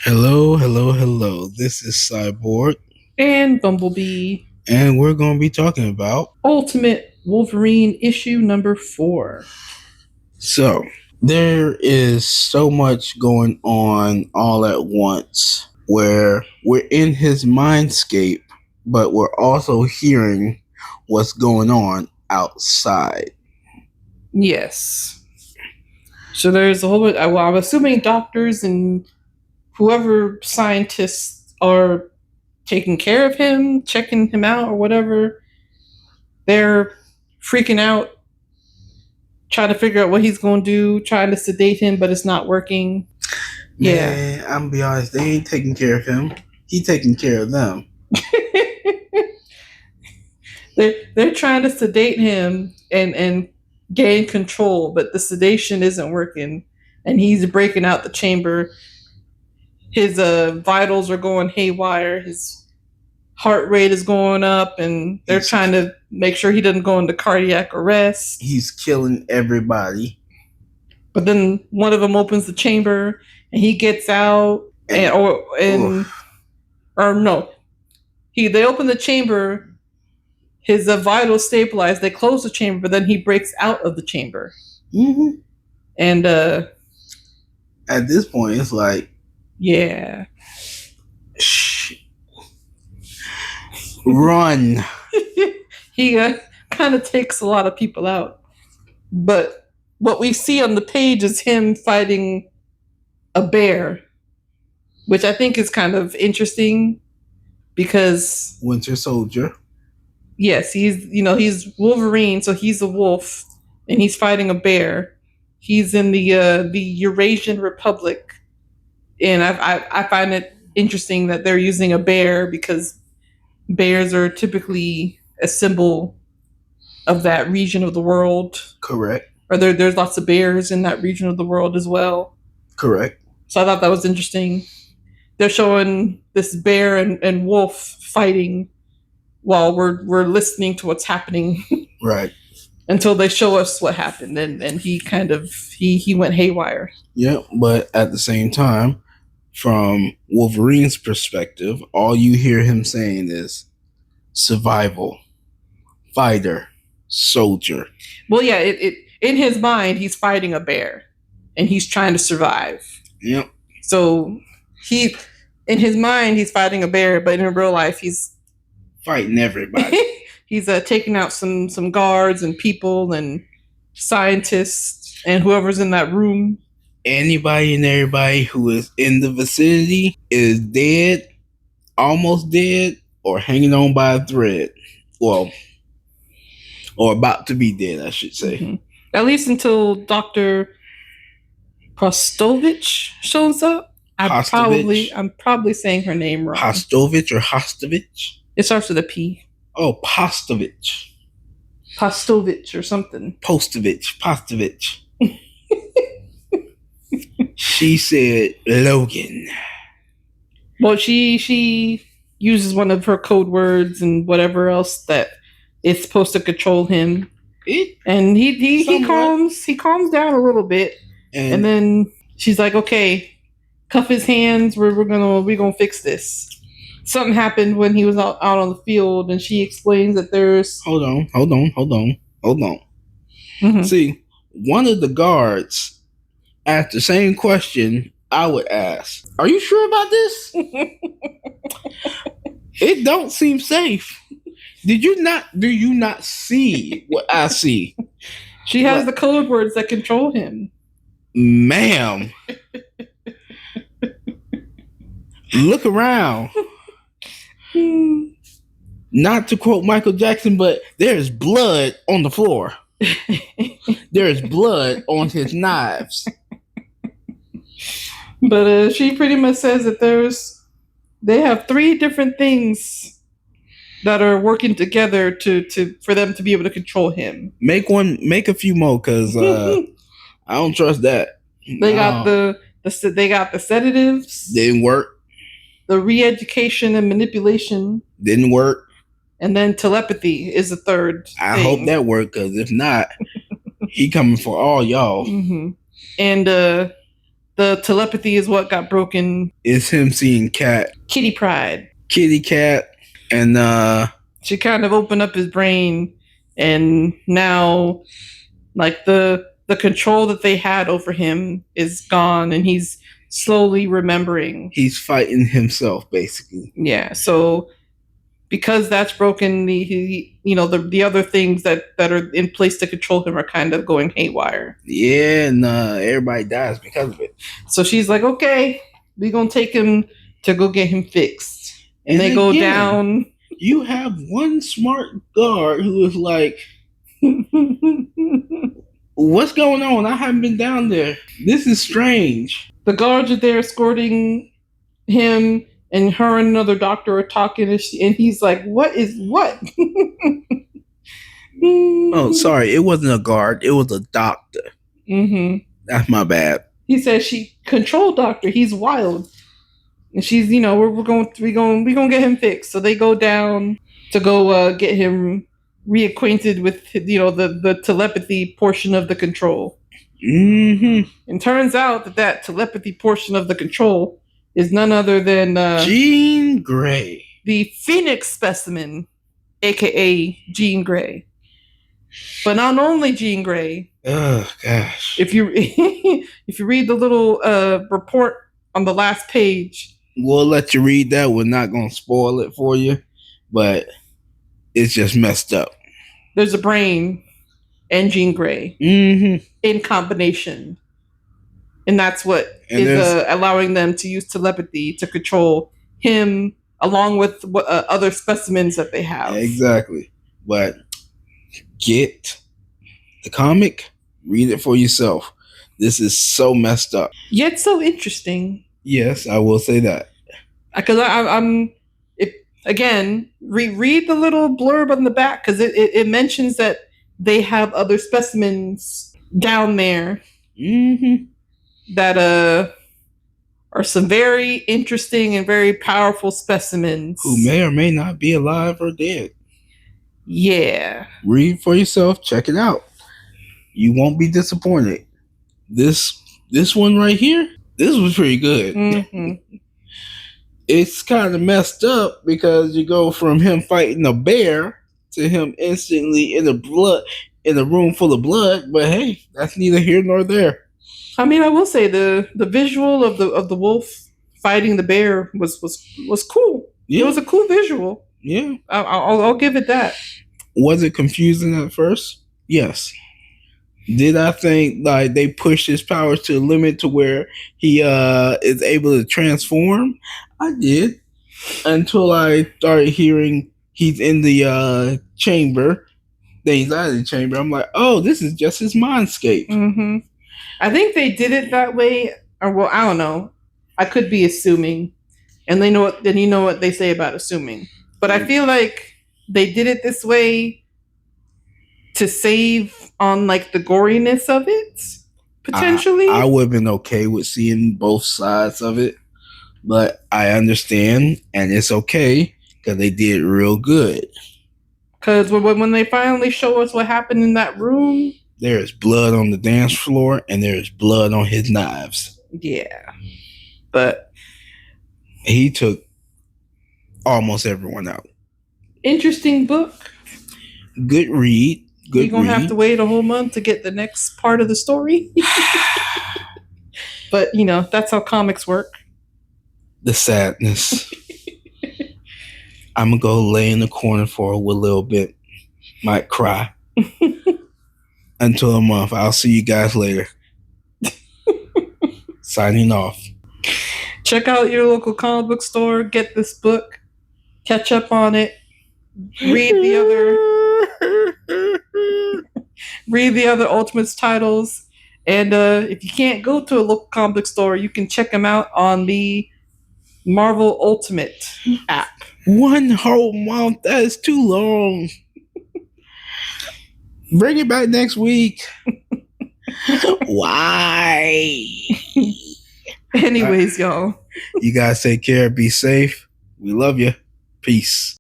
Hello, hello, hello. This is Cyborg, And Bumblebee. and we're going to be talking about. Ultimate Wolverine issue number 4. So, there is so much going on all at once where we're in his mindscape, but we're also hearing what's going on outside. Yes. So there's a whole bit. Well, I'm assuming doctors and whoever scientists are taking care of him, checking him out, or whatever, they're freaking out, trying to figure out what he's going to do, trying to sedate him, but it's not working. Man, I'm going to be honest, they ain't taking care of him. He taking care of them. They're trying to sedate him and gain control, but the sedation isn't working, and he's breaking out the chamber. His vitals are going haywire. His heart rate is going up, and they're trying to make sure he doesn't go into cardiac arrest. He's killing everybody. But then one of them opens the chamber, and he gets out, they open the chamber. His vitals stabilize. They close the chamber, but then he breaks out of the chamber. Mm-hmm. And at this point, it's like, yeah, run. He kind of takes a lot of people out. But what we see on the page is him fighting a bear, which I think is kind of interesting because Winter Soldier. Yes, he's Wolverine, so he's a wolf, and he's fighting a bear. He's in the Eurasian Republic, and I find it interesting that they're using a bear because bears are typically a symbol of that region of the world. Correct. Or there's lots of bears in that region of the world as well. Correct. So I thought that was interesting. They're showing this bear and wolf fighting while we're listening to what's happening. Right. Until they show us what happened, and he kind of he went haywire. Yeah, but at the same time, from Wolverine's perspective, all you hear him saying is survival, fighter, soldier. Well, yeah, it in his mind he's fighting a bear, and he's trying to survive. Yep. So in his mind he's fighting a bear, but in real life he's fighting everybody. He's taking out some guards and people and scientists and whoever's in that room. Anybody and everybody who is in the vicinity is dead, almost dead, or hanging on by a thread. Well, or about to be dead, I should say. Mm-hmm. At least until Dr. Prostovich shows up. I'm probably saying her name wrong. Prostovich or Hostovich? It starts with a P. Oh, Postovich. Postovich or something. Postovich. She said Logan. Well, she uses one of her code words and whatever else that is supposed to control him. And he calms down a little bit. And then she's like, okay, cuff his hands, we're gonna fix this. Something happened when he was out on the field, and she explains that there's... Hold on. Mm-hmm. See, one of the guards asked the same question I would ask. Are you sure about this? It don't seem safe. Do you not see what I see? She has the code words that control him. Ma'am. Look around. Not to quote Michael Jackson, but there's blood on the floor. There's blood on his knives. But she pretty much says that they have 3 different things that are working together for them to be able to control him. Make a few more, because I don't trust that. They got they got the sedatives. Didn't work. The re-education and manipulation didn't work. And then telepathy is the third I hope that worked, because if not, he coming for all y'all. Mm-hmm. And the telepathy is what got broken. It's him seeing Kitty Pryde. Kitty Cat, and she kind of opened up his brain, and now like the control that they had over him is gone, and he's slowly remembering. He's fighting himself, basically. Yeah. So because that's broken, the other things that are in place to control him are kind of going haywire. Yeah, and everybody dies because of it. So she's like, okay, we're gonna take him to go get him fixed. And they go down. You have one smart guard who is like, what's going on? I haven't been down there. This is strange. The guards are there escorting him, and her and another doctor are talking, and he's like, what is what? Oh, sorry. It wasn't a guard. It was a doctor. Mm-hmm. That's my bad. He says she controlled doctor. He's wild. And she's, we're going to get him fixed. So they go down to go get him reacquainted with, the telepathy portion of the control. Mm-hmm. And turns out that telepathy portion of the control is none other than Jean Grey, the Phoenix specimen, aka Jean Grey. But not only Jean Grey. Oh gosh! If you read the little report on the last page. We'll let you read that. We're not going to spoil it for you, but it's just messed up. There's a brain and Jean Grey in combination. And that's what is allowing them to use telepathy to control him along with other specimens that they have. Exactly. But get the comic, read it for yourself. This is so messed up. Yet so interesting. Yes, I will say that. Because read the little blurb on the back, because it mentions that they have other specimens down there that are some very interesting and very powerful specimens who may or may not be alive or dead. Yeah. Read for yourself. Check it out. You won't be disappointed. This one right here. This was pretty good. Mm-hmm. It's kind of messed up because you go from him fighting a bear to him instantly in a room full of blood. But hey, that's neither here nor there. I mean, I will say the visual of the wolf fighting the bear was cool. Yeah. It was a cool visual. Yeah, I'll give it that. Was it confusing at first? Yes. Did I think like they pushed his powers to the limit to where he is able to transform? I did, until I started hearing he's in the chamber. Then he's out of the chamber. I'm like, oh, this is just his mindscape. Mm-hmm. I think they did it that way, or well, I don't know. I could be assuming, and they know what. Then you know what they say about assuming. But I feel like they did it this way to save on like the goriness of it, potentially. I would have been okay with seeing both sides of it, but I understand, and it's okay because they did real good. Because when they finally show us what happened in that room, there is blood on the dance floor, and there is blood on his knives. Yeah, but he took almost everyone out. Interesting book. Good read. You're going to have to wait a whole month to get the next part of the story. But, that's how comics work. The sadness. I'm going to go lay in the corner for a little bit. Might cry. Until a month. I'll see you guys later. Signing off. Check out your local comic book store. Get this book. Catch up on it. Read the other Ultimates titles. And if you can't go to a local comic book store, you can check them out on the Marvel Ultimate app. 1 whole month? That is too long. Bring it back next week. Why? Anyways, y'all. You guys take care. Be safe. We love you. Peace.